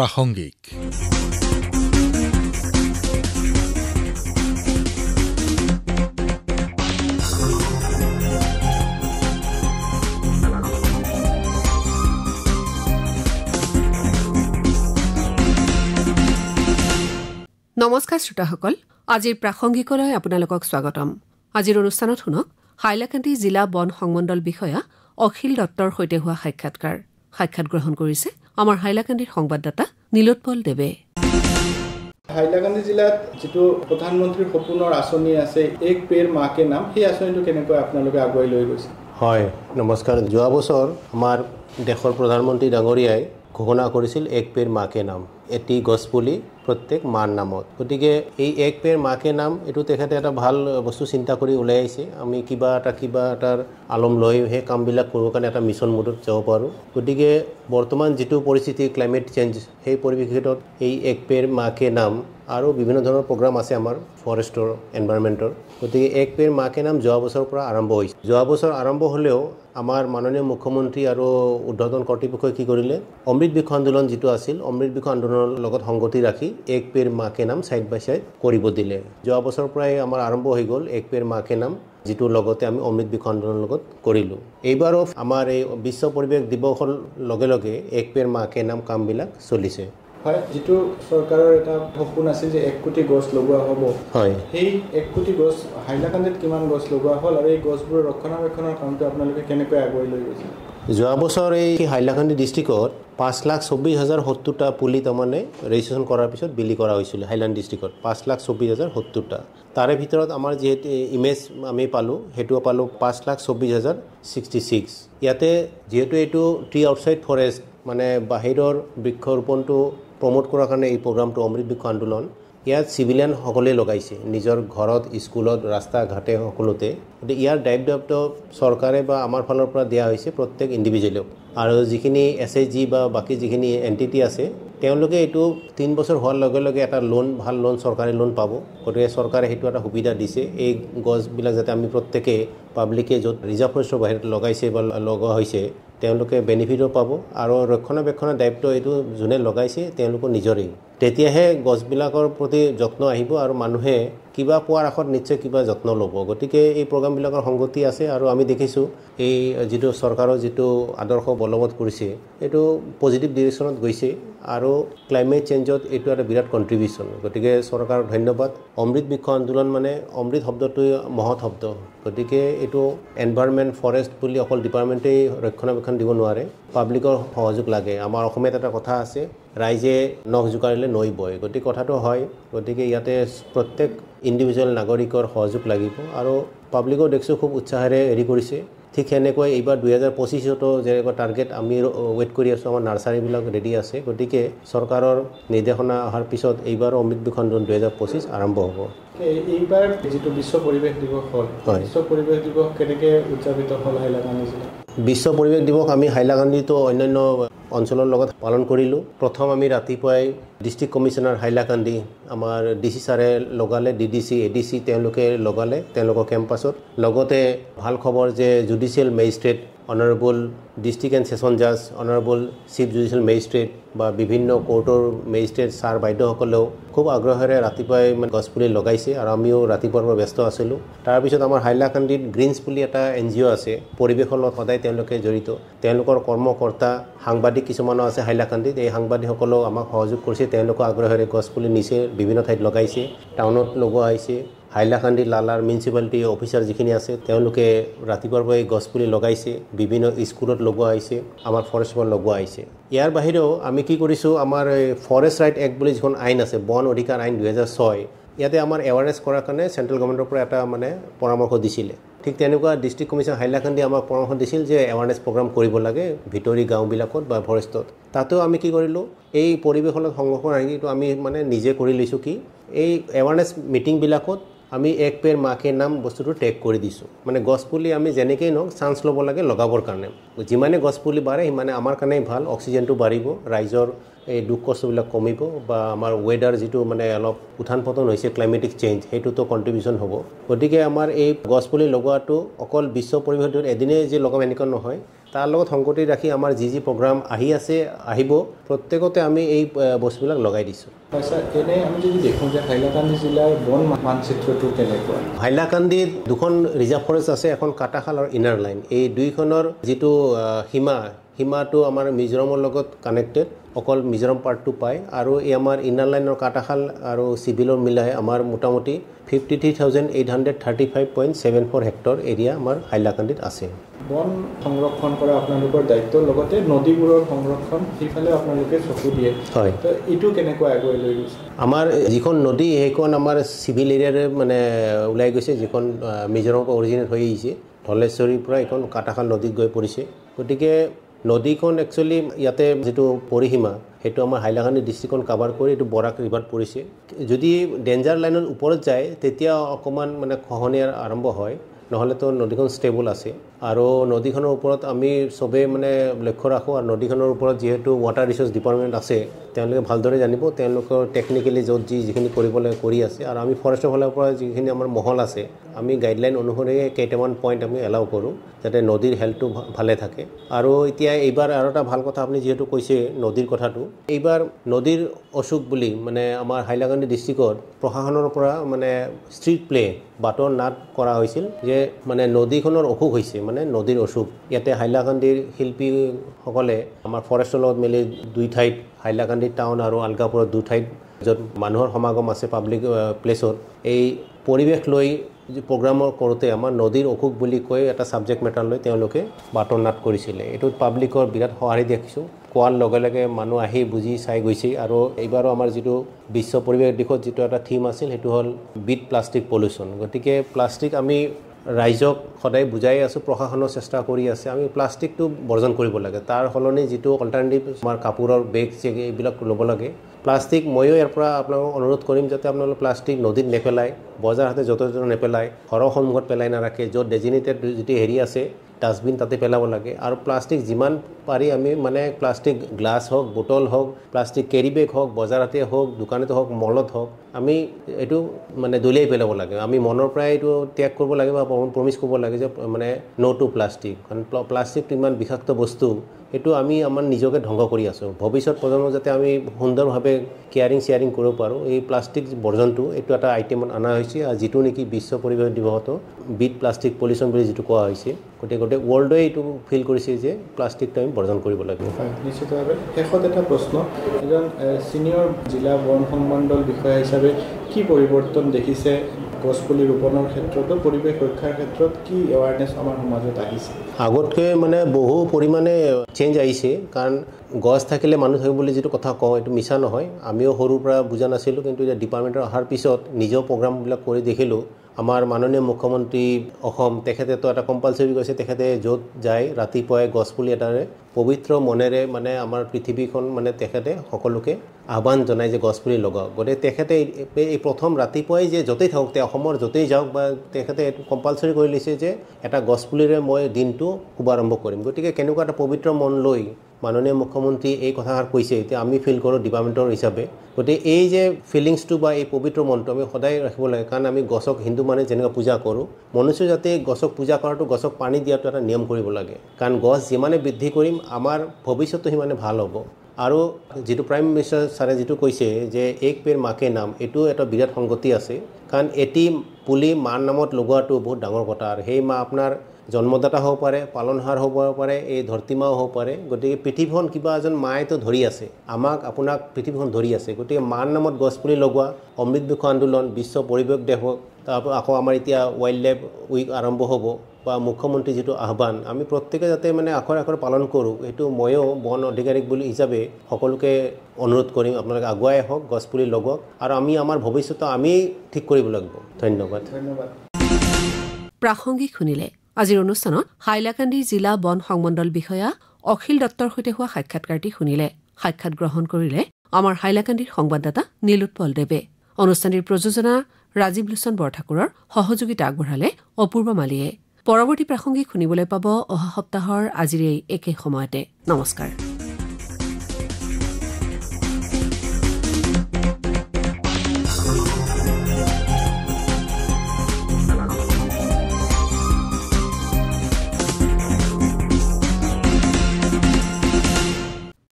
প্ৰাসংগিক। নমস্কাৰ শ্ৰোতাসকল, আজিৰ প্ৰাসংগিকলৈ আপোনালোকক স্বাগতম। আজিৰ অনুষ্ঠানত শুনক হাইলাকান্দি জিলা বন সংমণ্ডল বিষয়া অখিল দত্তৰ সৈতে হোৱা সাক্ষাৎ গ্ৰহণ কৰিছে আমাৰ হাইলাকান্দিৰ সংবাদদাতা নীলোৎপল দেৱে। হাইলাকান্দি জিলাত যিটো প্ৰধানমন্ত্ৰীৰ সপোনৰ আঁচনি আছে এক পেৰ মা কে নাম, সেই আঁচনিটো কেনেকৈ আপোনালোকে আগুৱাই লৈ গৈছে? হয়, নমস্কাৰ। যোৱা বছৰ আমাৰ দেশৰ প্ৰধানমন্ত্ৰী ডাঙৰীয়াই ঘোষণা কৰিছিল এক পেৰ মা কে নাম, এটি গছপুলি প্ৰত্যেক মাৰ নামত। গতিকে এই এক পেৰ মা কে নাম এইটো তেখেতে এটা ভাল বস্তু চিন্তা কৰি ওলাই আহিছে। আমি কিবা এটাৰ আলম লৈ সেই কামবিলাক কৰিবৰ কাৰণে এটা মিছন মোডত যাব পাৰোঁ। গতিকে বৰ্তমান যিটো পৰিস্থিতি ক্লাইমেট চেঞ্জ, সেই পৰিপ্ৰেক্ষিতত এই এক পেৰ মা কে নাম আৰু বিভিন্ন ধৰণৰ প্ৰগ্ৰাম আছে আমাৰ ফৰেষ্টৰ এনভাইৰনমেণ্টৰ। গতিকে এক পেৰ মা কে নাম যোৱা বছৰৰ পৰা আৰম্ভ হৈছে। যোৱা বছৰ আৰম্ভ হ'লেও আমাৰ মাননীয় মুখ্যমন্ত্ৰী আৰু উৰ্ধ্বতন কৰ্তৃপক্ষই কি কৰিলে, অমৃত বৃক্ষ আন্দোলন যিটো আছিল, অমৃত বৃক্ষ আন্দোলনৰ লগত সংগতি ৰাখি এক পেৰ মা কে নাম ছাইড বাই ছাইড কৰিব দিলে। যোৱা বছৰৰ পৰাই আমাৰ আৰম্ভ হৈ গ'ল এক পেৰ মা কে নাম, যিটো লগতে আমি অমৃত বৃক্ষ আন্দোলনৰ লগত কৰিলোঁ। এইবাৰো আমাৰ এই বিশ্ব পৰিৱেশ দিৱসৰ লগে লগে এক পেৰ মা কে নাম কামবিলাক চলিছে। হয়, যিটো চৰকাৰৰ এটা সপোন আছিল যে 1 কোটি গছ লগোৱা হ'ব, হয়, সেই 1 কোটি গছ হাইলাকান্দিত কিমান গছ লগোৱা হ'ল আৰু এই গছবোৰৰ ৰক্ষণাবেক্ষণৰ কামটো আপোনালোকে কেনেকৈ আগুৱাই লৈ গৈছে? যোৱা বছৰ এই হাইলাকান্দি ডিষ্ট্ৰিক্টত 5,24,070টা পুলি তাৰমানে ৰেজিষ্ট্ৰেশ্যন কৰাৰ পিছত বিলি কৰা হৈছিলে। হাইলাকান্দি ডিষ্ট্ৰিক্টত 5,24,070টা। তাৰে ভিতৰত আমাৰ যিহেতু ইমেজ আমি পালোঁ, সেইটোও পালোঁ 5,24,066। ইয়াতে যিহেতু এইটো ট্ৰি আউটছাইড ফৰেষ্ট, মানে বাহিৰৰ বৃক্ষৰোপণটো প্ৰমোট কৰাৰ কাৰণে এই প্ৰগ্ৰামটো অমৃত বৃক্ষ আন্দোলন, ইয়াত চিভিলিয়ানসকলে লগাইছে নিজৰ ঘৰত, স্কুলত, ৰাস্তা ঘাটে সকলোতে। গতিকে ইয়াৰ দায়িত্ব চৰকাৰে বা আমাৰ ফালৰ পৰা দিয়া হৈছে প্ৰত্যেক ইণ্ডিভিজুৱেলক। আৰু যিখিনি SHG বা বাকী যিখিনি এণ্টিটি আছে, তেওঁলোকে এইটো 3 বছৰ হোৱাৰ লগে লগে এটা ভাল লোন, চৰকাৰী লোন পাব। গতিকে চৰকাৰে সেইটো এটা সুবিধা দিছে। এই গছবিলাক যাতে আমি প্ৰত্যেকে পাব্লিকে য'ত ৰিজাৰ্ভ ফৰেষ্টৰ বাহিৰত লগাইছে বা লগোৱা হৈছে, তেওঁলোকে বেনিফিটো পাব। আৰু ৰক্ষণাবেক্ষণৰ দায়িত্ব এইটো যোনে লগাইছে তেওঁলোকৰ নিজৰেই। তেতিয়াহে গছবিলাকৰ প্ৰতি যত্ন আহিব আৰু মানুহে কিবা পোৱাৰ আশাত নিশ্চয় কিবা যত্ন ল'ব। গতিকে এই প্ৰগ্ৰামবিলাকৰ সংগতি আছে আৰু আমি দেখিছোঁ এই যিটো চৰকাৰৰ যিটো আদৰ্শ বলবৎ কৰিছে, এইটো পজিটিভ ডিৰেকশ্যনত গৈছে আৰু ক্লাইমেট চেঞ্জত এইটো এটা বিৰাট কণ্ট্ৰিবিউশ্যন। গতিকে চৰকাৰক ধন্যবাদ। অমৃত বৃক্ষ আন্দোলন মানে অমৃত শব্দটোৱে মহৎ শব্দ। গতিকে এইটো এনভাইৰনমেণ্ট ফৰেষ্ট বুলি অকল ডিপাৰ্টমেণ্টেই ৰক্ষণাবেক্ষণ দিব নোৱাৰে, পাব্লিকৰ সহযোগ লাগে। আমাৰ অসমীয়াত এটা কথা আছে, ৰাইজে নখ জোকাৰিলে নৈ বয়। গতিকে কথাটো হয়। গতিকে ইয়াতে প্ৰত্যেক ইণ্ডিভিজুৱেল নাগৰিকৰ সহযোগ লাগিব আৰু পাব্লিকৰ দেখিছোঁ খুব উৎসাহেৰে হেৰি কৰিছে। ঠিক সেনেকৈ এইবাৰ 2025তো যেনেকৈ টাৰ্গেট আমি ৱেইট কৰি আছোঁ, আমাৰ নাৰ্চাৰীবিলাক ৰেডি আছে। গতিকে চৰকাৰৰ নিৰ্দেশনা অহাৰ পিছত এইবাৰ অমৃত বৃক্ষ আন্দোলন 2025 আৰম্ভ হ'ব। এইবাৰ যিটো বিশ্ব পৰিৱেশ দিৱস হ'ল, বিশ্ব পৰিৱেশ দিৱস কেনেকৈ উদযাপিত হ'ল হাইলাকান্দি জিলাত? বিশ্ব পৰিৱেশ দিৱস আমি হাইলাকান্দিতো অন্যান্য অঞ্চলৰ লগত পালন কৰিলোঁ। প্ৰথম আমি ৰাতিপুৱাই ডিষ্ট্ৰিক্ট কমিশ্যনাৰ হাইলাকান্দি আমাৰ DC ছাৰে লগালে, DDC, ADC তেওঁলোকে লগালে তেওঁলোকৰ কেম্পাছত। লগতে ভাল খবৰ যে judicial magistrate, honourable district and session জাজ, অনাৰেবল চিফ জুডিচিয়েল মেজিষ্ট্ৰেট বা বিভিন্ন কোৰ্টৰ মেজিষ্ট্ৰেট ছাৰ বাইদেউসকলেও খুব আগ্ৰহেৰে ৰাতিপুৱাই গছপুলি লগাইছে আৰু আমিও ৰাতিপুৱাৰ পৰা ব্যস্ত আছিলোঁ। তাৰপিছত আমাৰ হাইলাকান্দিত গ্ৰীণছ বুলি এটা NGO আছে, পৰিৱেশৰ লগত সদায় তেওঁলোকে জড়িত। তেওঁলোকৰ কৰ্মকৰ্তা, সাংবাদিক কিছুমানো আছে হাইলাকান্দিত। এই সাংবাদিকসকলেও আমাক সহযোগ কৰিছে। তেওঁলোকৰ আগ্ৰহেৰে গছপুলি নিচে বিভিন্ন ঠাইত লগাইছে, টাউনত লগোৱা হৈছে। হাইলাকান্দি লালাৰ মিউনিচিপালিটি অফিচাৰ যিখিনি আছে, তেওঁলোকে ৰাতিপুৱাৰ পৰাই গছপুলি লগাইছে, বিভিন্ন স্কুলত লগোৱা হৈছে, আমাৰ ফৰেষ্টত লগোৱা হৈছে। ইয়াৰ বাহিৰেও আমি কি কৰিছোঁ, আমাৰ ফৰেষ্ট ৰাইট এক্ট বুলি যিখন আইন আছে, বন অধিকাৰ আইন 2006, ইয়াতে আমাৰ এৱাৰনেছ কৰাৰ কাৰণে চেণ্ট্ৰেল গভৰ্ণমেণ্টৰ পৰা এটা পৰামৰ্শ দিছিলে। ঠিক তেনেকুৱা ডিষ্ট্ৰিক্ট কমিশ্যনাৰ হাইলাকান্দি আমাক পৰামৰ্শ দিছিল যে এৱাৰনেছ প্ৰগ্ৰাম কৰিব লাগে ভিতৰি গাঁওবিলাকত বা ফৰেষ্টত। তাতেও আমি কি কৰিলোঁ, এই পৰিৱেশৰ লগত সংৰক্ষণ আহি আমি নিজে কৰি লৈছোঁ কি, এই এৱাৰনেছ মিটিংবিলাকত আমি এক পেৰ মা কে নাম বস্তুটো টেগ কৰি দিছোঁ। গছপুলি আমি যেনেকেই নহওক চান্স ল'ব লাগে লগাবৰ কাৰণে। যিমানে গছপুলি বাঢ়ে সিমানে আমাৰ কাৰণেই ভাল, অক্সিজেনটো বাঢ়িব, ৰাইজৰ এই দুখ কষ্টবিলাক কমিব বা আমাৰ ৱেডাৰ যিটো অলপ উত্থান পতন হৈছে, ক্লাইমেটিক চেঞ্জ, সেইটোতো কণ্ট্ৰিবিউশ্যন হ'ব। গতিকে আমাৰ এই গছপুলি লগোৱাটো অকল বিশ্ব পৰিৱেশ দিৱসত এদিনেই যে লগাম এনেকুৱা নহয়, তাৰ লগত সংগতি ৰাখি আমাৰ যি প্ৰগ্ৰাম আহি আছে আহিব প্ৰত্যেকতে আমি এই বস্তুবিলাক লগাই দিছোঁ। হয় স্যাৰ, এনে আমি যদি দেখোঁ যে হাইলাকান্দি জিলাৰ বন মানচিত্ৰটো কেনেকুৱা? হাইলাকান্দিত দুখন ৰিজাৰ্ভ ফৰেষ্ট আছে, এখন কাটাখাল আৰু ইনাৰ লাইন। এই দুইখনৰ যিটো সীমাটো আমাৰ মিজোৰামৰ লগত কানেক্টেড, অকল মিজোৰাম পাৰ্টটো পায়। আৰু এই আমাৰ ইনাৰ লাইনৰ কাটাখাল আৰু চিভিলৰ মিলাই আমাৰ মোটামুটি 53,835.74 হেক্টৰ এৰিয়া আমাৰ হাইলাকান্দিত আছে। বন সংৰক্ষণ কৰা আপোনালোকৰ দায়িত্বৰ লগতে নদীবোৰৰ সংৰক্ষণ সিফালেও আপোনালোকে চকু দিয়ে। হয়, তো এইটো কেনেকৈ আগুৱাই লৈ গৈছে? আমাৰ যিখন নদী সেইখন আমাৰ চিভিল এৰিয়াৰে মানে ওলাই গৈছে, যিখন মিজোৰামৰ পৰা অৰিজিনেট হৈ আহিছে। ধলেশ্বৰীৰ পৰা এইখন কাটাখাল নদীত গৈ পৰিছে। গতিকে নদীখন একচুৱেলি ইয়াতে যিটো পৰিসীমা সেইটো আমাৰ হাইলাকান্দি ডিষ্ট্ৰিক্টখন কাভাৰ কৰি এইটো বৰাক ৰিভাৰত পৰিছে। যদি ডেঞ্জাৰ লাইনৰ ওপৰত যায় তেতিয়া অকণমান মানে খহনীয়া আৰম্ভ হয়, নহ'লেতো নদীখন ষ্টেবল আছে। আৰু নদীখনৰ ওপৰত আমি চবেই মানে লক্ষ্য ৰাখোঁ। আৰু নদীখনৰ ওপৰত যিহেতু ৱাটাৰ ৰিচোৰ্চ ডিপাৰ্টমেণ্ট আছে, তেওঁলোকে ভালদৰে জানিব, তেওঁলোকৰ টেকনিকেলি যিখিনি কৰিব লাগে কৰি আছে। আৰু আমি ফৰেষ্টৰ ফালৰ পৰা যিখিনি আমাৰ মহল আছে, আমি গাইডলাইন অনুসৰি কেইটামান পইণ্ট আমি এলাউ কৰোঁ যাতে নদীৰ হেল্থটো ভালে থাকে। আৰু এতিয়া এইবাৰ আৰু এটা ভাল কথা আপুনি যিহেতু কৈছে নদীৰ কথাটো, এইবাৰ নদীৰ অসুখ বুলি মানে আমাৰ হাইলাকান্দি ডিষ্ট্ৰিক্টত প্ৰশাসনৰ পৰা মানে ষ্ট্ৰীট প্লে বাটৰ নাট কৰা হৈছিল যে মানে নদীখনৰ অসুখ হৈছে, মানে নদীৰ অসুখ। ইয়াতে হাইলাকান্দিৰ শিল্পীসকলে আমাৰ ফৰেষ্টৰ লগত মিলি দুই ঠাইত, হাইলাকান্দি টাউন আৰু আলগাপুৰত দুই ঠাইত য'ত মানুহৰ সমাগম আছে পাব্লিক প্লেছত, এই পৰিৱেশ লৈ প্ৰগ্ৰামৰ কৰোঁতে আমাৰ নদীৰ অসুখ বুলি কৈ এটা ছাবজেক্ট মেটাৰ লৈ তেওঁলোকে বাটৰ নাট কৰিছিলে। এইটোত পাব্লিকৰ বিৰাট সঁহাৰি দেখিছোঁ। কোৱাৰ লগে লগে মানুহ আহি বুজি চাই গৈছে। আৰু এইবাৰো আমাৰ যিটো বিশ্ব পৰিৱেশ দিশত যিটো এটা থিম আছিল সেইটো হ'ল বিট প্লাষ্টিক পলিউশ্যন। গতিকে প্লাষ্টিক আমি ৰাইজক সদায় বুজাই আছোঁ, প্ৰশাসনৰ চেষ্টা কৰি আছে আমি প্লাষ্টিকটো বৰ্জন কৰিব লাগে। তাৰ সলনি যিটো অল্টাৰনেটিভ আমাৰ কাপোৰৰ বেগ চেগ এইবিলাক ল'ব লাগে। প্লাষ্টিক ময়ো ইয়াৰ পৰা আপোনালোকক অনুৰোধ কৰিম যাতে আপোনালোকে প্লাষ্টিক নদীত নেপেলায়, বজাৰ হাতে য'তে ত'তে নেপেলায়, ঘৰৰ সন্মুখত পেলাই নাৰাখে। য'ত ডেজিনেটেড যিটো হেৰি আছে ডাষ্টবিন তাতে পেলাব লাগে। আৰু প্লাষ্টিক যিমান পাৰি আমি মানে প্লাষ্টিক গ্লাছ হওক, বটল হওক, প্লাষ্টিক কেৰি বেগ হওক, বজাৰতে হওক, দোকানতে হওক, মলত হওক, আমি এইটো মানে দলিয়াই পেলাব লাগে। আমি মনৰ পৰাই এইটো ত্যাগ কৰিব লাগে বা প্ৰমিছ কৰিব লাগে যে মানে ন' টু প্লাষ্টিক। কাৰণ প্লাষ্টিকটো ইমান বিষাক্ত বস্তু, এইটো আমি আমাৰ নিজকে ধ্বংস কৰি আছোঁ। ভৱিষ্যত প্ৰজন্ম যাতে আমি সুন্দৰভাৱে কেয়াৰিং কৰিব পাৰোঁ, এই প্লাষ্টিক বৰ্জনটো এইটো এটা আইটেমত অনা হৈছে। আৰু যিটো নেকি বিশ্ব পৰিৱেশ দিৱসতো বিট প্লাষ্টিক পলিউশ্যন বুলি যিটো কোৱা হৈছে, গোটেই ৱৰ্ল্ডে এইটো ফিল কৰিছে যে প্লাষ্টিকটো আমি বৰ্জন কৰিব লাগিব। নিশ্চিতভাৱে। শেষত এটা প্ৰশ্ন, এজন ছিনিয়ৰ জিলা বন সংমণ্ডল বিষয়া হিচাপে কি পৰিৱৰ্তন দেখিছে গছপুলি ৰোপণৰ ক্ষেত্ৰতো, পৰিৱেশ ৰক্ষাৰ ক্ষেত্ৰত কি এৱাৰনেছ আমাৰ সমাজত আহিছে? আগতকৈ মানে বহু পৰিমাণে চেঞ্জ আহিছে। কাৰণ গছ থাকিলে মানুহ থাকিব বুলি যিটো কথা কওঁ এইটো মিছা নহয়। আমিও সৰুৰ পৰা বুজা নাছিলোঁ, কিন্তু এতিয়া ডিপাৰ্টমেণ্টৰ অহাৰ পিছত নিজেও প্ৰগ্ৰামবিলাক কৰি দেখিলোঁ। আমাৰ মাননীয় মুখ্যমন্ত্ৰী অসম তেখেতেতো এটা কম্পালচৰি কৰিছে, তেখেতে য'ত যায় ৰাতিপুৱাই গছপুলি এটাৰে পবিত্ৰ মনেৰে মানে আমাৰ পৃথিৱীখন মানে তেখেতে সকলোকে আহ্বান জনায় যে গছপুলি লগাওক। গতিকে তেখেতে এই প্ৰথম ৰাতিপুৱাই যে য'তেই থাকক, অসমৰ য'তেই যাওক বা তেখেতে এইটো কম্পালচৰি কৰি লৈছে যে এটা গছপুলিৰে মই দিনটো শুভাৰম্ভ কৰিম। গতিকে কেনেকুৱা এটা পবিত্ৰ মন লৈ মাননীয় মুখ্যমন্ত্ৰী এই কথাষাৰ কৈছে, এতিয়া আমি ফিল কৰোঁ ডিপাৰ্টমেণ্টৰ হিচাপে। গতিকে এই যে ফিলিংছটো বা এই পবিত্ৰ মনটো আমি সদায় ৰাখিব লাগে। কাৰণ আমি গছক হিন্দু মানুহে যেনেকৈ পূজা কৰোঁ, মনুষ্য যাতে গছক পূজা কৰাটো, গছক পানী দিয়াটো এটা নিয়ম কৰিব লাগে। কাৰণ গছ যিমানে বৃদ্ধি কৰিম আমাৰ ভৱিষ্যতটো সিমানে ভাল হ'ব। আৰু যিটো প্ৰাইম মিনিষ্টাৰ ছাৰে যিটো কৈছে যে এক পেৰ মাকে নাম, এইটো এটা বিৰাট সংগতি আছে। কাৰণ এটি পুলি মাৰ নামত লগোৱাটো বহুত ডাঙৰ কথা। আৰু সেই মা আপোনাৰ জন্মদাতা হ'ব পাৰে, পালনহাৰ হ'ব পাৰে, এই ধৰতী মাও হ'ব পাৰে। গতিকে পৃথিৱীখন কিবা এজন মায়েতো ধৰি আছে, আমাক আপোনাক পৃথিৱীখন ধৰি আছে। গতিকে মাৰ নামত গছপুলি লগোৱা, অমৃত বৃক্ষ আন্দোলন, বিশ্ব পৰিৱেশ দিৱস, তাৰপৰা আকৌ আমাৰ এতিয়া ৱাইল্ড লাইফ উইক আৰম্ভ হ'ব বা মুখ্যমন্ত্ৰী যিটো আহ্বান, আমি প্ৰত্যেকে যাতে মানে আখৰে পালন কৰোঁ, এইটো ময়ো বন অধিকাৰী বুলি হিচাপে সকলোকে অনুৰোধ কৰিম। আপোনালোকে আগুৱাই আহক, গছপুলি লগাওক, আৰু আমি আমাৰ ভৱিষ্যত আমি ঠিক কৰিব লাগিব। ধন্যবাদ। প্ৰাসংগিক শুনিলে। আজিৰ অনুষ্ঠানত হাইলাকান্দি জিলা বন সংমণ্ডল বিষয়া অখিল দত্তৰ সৈতে হোৱা সাক্ষাৎকাৰটি শুনিলে। সাক্ষাৎ গ্ৰহণ কৰিলে আমাৰ হাইলাকান্দিৰ সংবাদদাতা নীলোৎপল দেৱে। অনুষ্ঠানটিৰ প্ৰযোজনা ৰাজীৱ লোচন বৰঠাকুৰৰ, সহযোগিতা আগবঢ়ালে অপূৰ্ব মালিয়ে। পৰৱৰ্তী প্ৰাসংগিক শুনিবলৈ পাব অহা সপ্তাহৰ আজিৰ এই একে সময়তে। নমস্কাৰ।